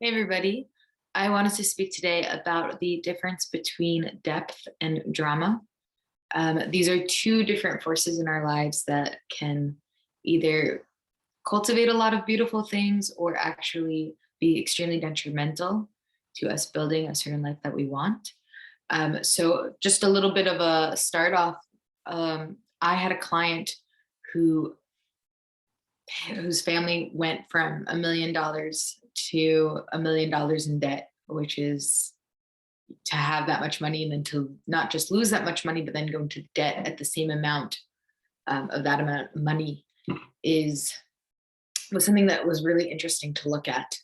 Hey everybody. I wanted to speak today about the difference between depth and drama. These are two different forces in our lives that can either cultivate a lot of beautiful things or actually be extremely detrimental to us building a certain life that we want. So, just a little bit of a start off. I had a client who whose family went from $1 million to $1 million in debt, which is to have that much money and then to not just lose that much money, but then go into debt at the same amount of that amount of money is was something that was really interesting to look at.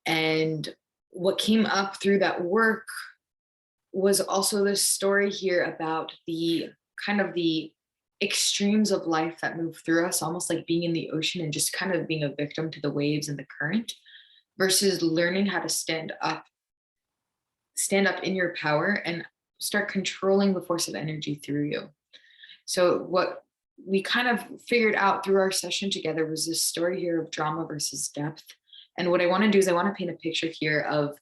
And what came up through that work was also this story here about the kind of the extremes of life that move through us, almost like being in the ocean and just kind of being a victim to the waves and the current, versus learning how to stand up in your power and start controlling the force of energy through you. So what we kind of figured out through our session together was this story here of drama versus depth. And what I want to do is I want to paint a picture here of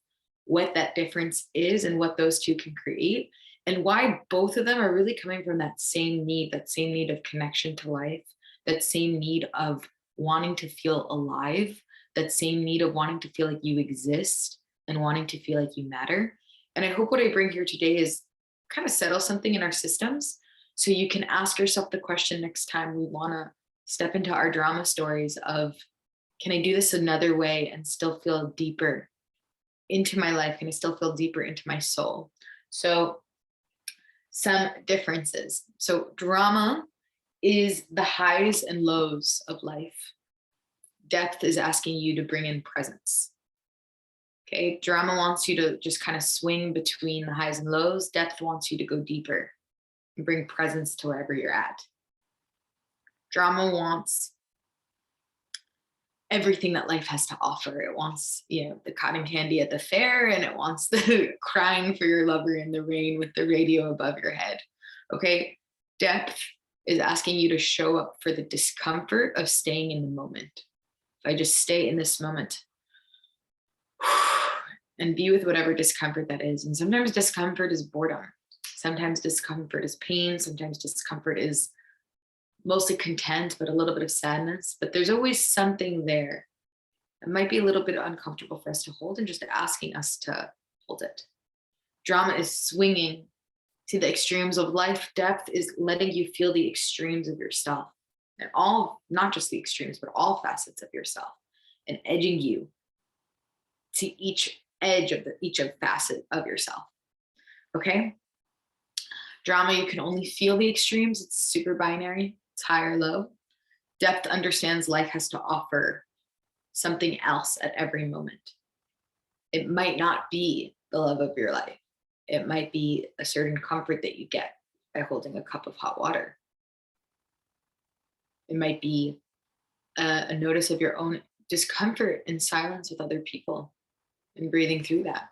what that difference is and what those two can create and why both of them are really coming from that same need of connection to life, that same need of wanting to feel alive, that same need of wanting to feel like you exist and wanting to feel like you matter. And I hope what I bring here today is kind of settle something in our systems so you can ask yourself the question next time we want to step into our drama stories of, can I do this another way and still feel deeper into my life? Can I still feel deeper into my soul? So some differences. So drama is the highs and lows of life. Depth is asking you to bring in presence. Okay, drama wants you to just kind of swing between the highs and lows. Depth wants you to go deeper and bring presence to wherever you're at. Drama wants everything that life has to offer. It wants, the cotton candy at the fair, and it wants the crying for your lover in the rain with the radio above your head. Okay. Depth is asking you to show up for the discomfort of staying in the moment. If I just stay in this moment and be with whatever discomfort that is. And sometimes discomfort is boredom. Sometimes discomfort is pain. Sometimes discomfort is mostly content, but a little bit of sadness. But there's always something there. It might be a little bit uncomfortable for us to hold and just asking us to hold it. Drama is swinging to the extremes of life. Depth is letting you feel the extremes of yourself and all, not just the extremes, but all facets of yourself and edging you to each edge of each facet of yourself. Okay. Drama, you can only feel the extremes. It's super binary. It's high or low. Depth understands life has to offer something else at every moment. It might not be the love of your life. It might be a certain comfort that you get by holding a cup of hot water. It might be a notice of your own discomfort in silence with other people and breathing through that.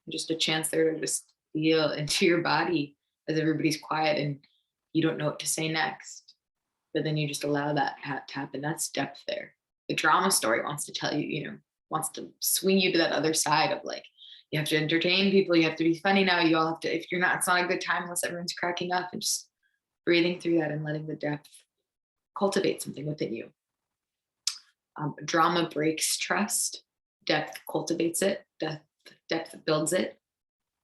Just a chance there to just feel into your body as everybody's quiet and you don't know what to say next. But then you just allow that to happen. That's depth there. The drama story wants to tell you, wants to swing you to that other side of like, you have to entertain people. You have to be funny now. You all have to, if you're not, it's not a good time unless everyone's cracking up, and just breathing through that and letting the depth cultivate something within you. Drama breaks trust. Depth cultivates it. Depth builds it.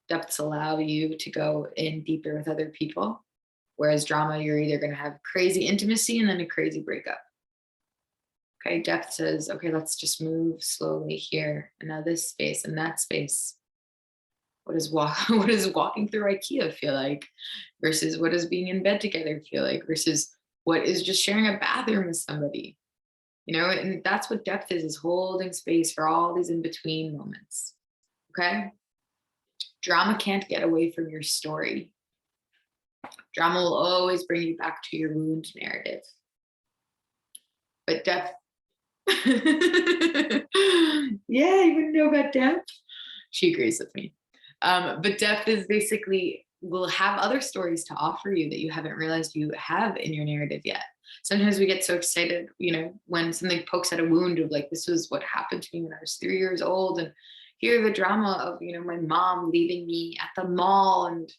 Depths allow you to go in deeper with other people. Whereas drama, you're either going to have crazy intimacy and then a crazy breakup. Okay, depth says, okay, let's just move slowly here and now this space and that space. What does walking through IKEA feel like versus what does being in bed together feel like versus what is just sharing a bathroom with somebody? And that's what depth is holding space for all these in-between moments. Okay? Drama can't get away from your story. Drama will always bring you back to your wound narrative. But depth, yeah, you wouldn't know about depth? She agrees with me. But depth is basically, will have other stories to offer you that you haven't realized you have in your narrative yet. Sometimes we get so excited, when something pokes at a wound of like, this was what happened to me when I was 3 years old. And hear the drama of, my mom leaving me at the mall. And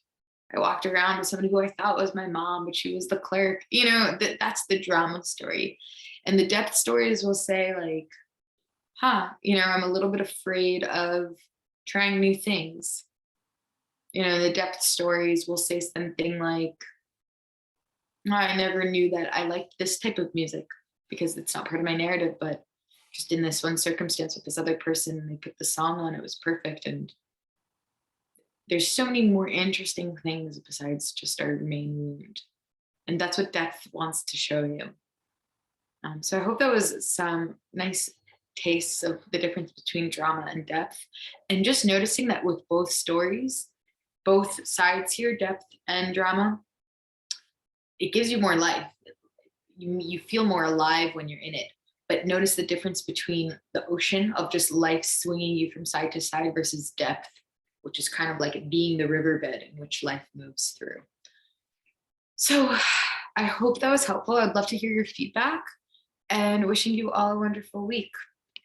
I walked around with somebody who I thought was my mom, but she was the clerk. That's the drama story. And the depth stories will say, like, I'm a little bit afraid of trying new things. The depth stories will say something like, I never knew that I liked this type of music because it's not part of my narrative, but just in this one circumstance with this other person, they put the song on, it was perfect. And there's so many more interesting things besides just our main wound. And that's what depth wants to show you. So I hope that was some nice tastes of the difference between drama and depth. And just noticing that with both stories, both sides here, depth and drama, it gives you more life. You feel more alive when you're in it. But notice the difference between the ocean of just life swinging you from side to side versus depth, which is kind of like being the riverbed in which life moves through. So I hope that was helpful. I'd love to hear your feedback and wishing you all a wonderful week.